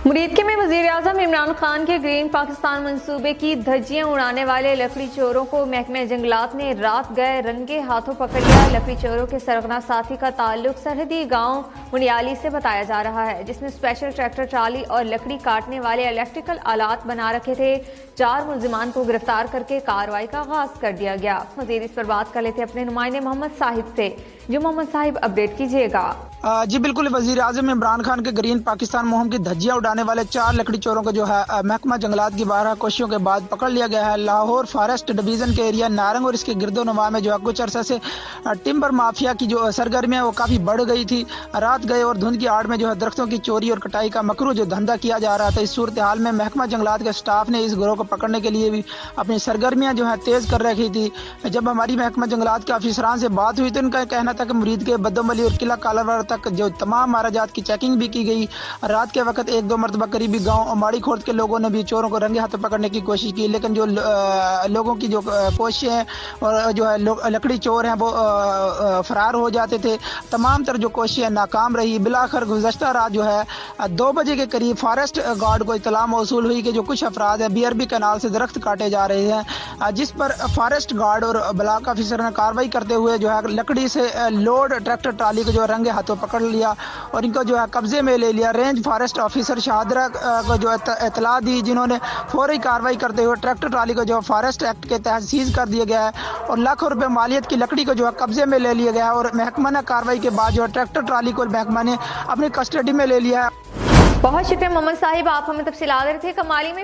मुरीदके में वज़ीर-ए-आज़म इमरान खान के ग्रीन पाकिस्तान मंसूबे की धज्जियां उड़ाने वाले लकड़ी चोरों को महकमा जंगलात ने रात गए रंगे हाथों पकड़ लिया। लकड़ी चोरों के सरगना साथी का ताल्लुक सरहदी गांव मुनियाली से बताया जा रहा है, जिसने स्पेशल ट्रैक्टर ट्राली और लकड़ी काटने वाले इलेक्ट्रिकल आलात बना रखे थे। 4 मुल्जिमान को गिरफ्तार करके कार्रवाई का आगाज कर दिया गया। मजीद इस पर बात कर लेते अपने नुमाइंदे मोहम्मद साहिब से। जो मोहम्मद साहिब अपडेट कीजिएगा। जी बिल्कुल, वज़ीर आज़म इमरान खान के ग्रीन पाकिस्तान मुहिम की धज्जियां उड़ाने वाले 4 लकड़ी चोरों को जो है महकमा जंगलात की 12 कोशिशों के बाद पकड़ लिया गया है। लाहौर फॉरेस्ट डिवीजन के एरिया नारंग और इसके गिरदोनवा में जो है कुछ अरसे से टिम्बर माफिया की जो सरगर्मियां वो काफ़ी बढ़ गई थी। रात गए और धुंध की आड़ में जो है दरख्तों की चोरी और कटाई का मकरू जो धंधा किया जा रहा था। इस सूरत हाल में महकमा जंगलात के स्टाफ ने इस गिरोह को पकड़ने के लिए भी अपनी सरगर्मियाँ जो है तेज़ कर रखी थी। जब हमारी महकमा जंगलात के अफसरान से बात हुई तो उनका कहना था कि मुरीद के बदोमली और किला कालावर तक जो तमाम माराजात की चेकिंग भी की गई। रात के वक्त 1-2 मरतबा करीबी गांव माड़ी खोर्द के लोगों ने भी चोरों को रंगे हाथों पकड़ने की कोशिश की, लेकिन जो लोगों की जो कोशिशें हैं और जो है लकड़ी चोर हैं वो फरार हो जाते थे। तमाम तर जो कोशिशें नाकाम रही। बिलाखिर गुज़श्ता रात जो है 2 बजे के करीब फॉरेस्ट गार्ड को इत्तला मौसूल हुई कि जो कुछ अफराद है BRB कैनाल से दरख्त काटे जा रहे हैं, जिस पर फॉरेस्ट गार्ड और ब्लॉक ऑफिसर ने कार्रवाई करते हुए जो है लकड़ी से लोड ट्रैक्टर ट्राली को जो है रंगे हाथों पकड़ लिया और इनको जो है कब्जे में ले लिया। रेंज फॉरेस्ट ऑफिसर शाहदरा को जो इत्तला दी, जिन्होंने फौरी कार्रवाई करते हुए ट्रैक्टर ट्राली को जो फॉरेस्ट एक्ट के तहत सीज कर दिया गया है और लाखों रुपए मालियत की लकड़ी को जो है कब्जे में ले लिया गया है। और महकमा ने कार्रवाई के बाद जो है ट्रैक्टर ट्राली को महकमा ने अपनी कस्टडी में ले लिया है। बहुत शुक्रिया मोहम्मद साहिब, आप हमें तफसीलात देते थे। कमाली में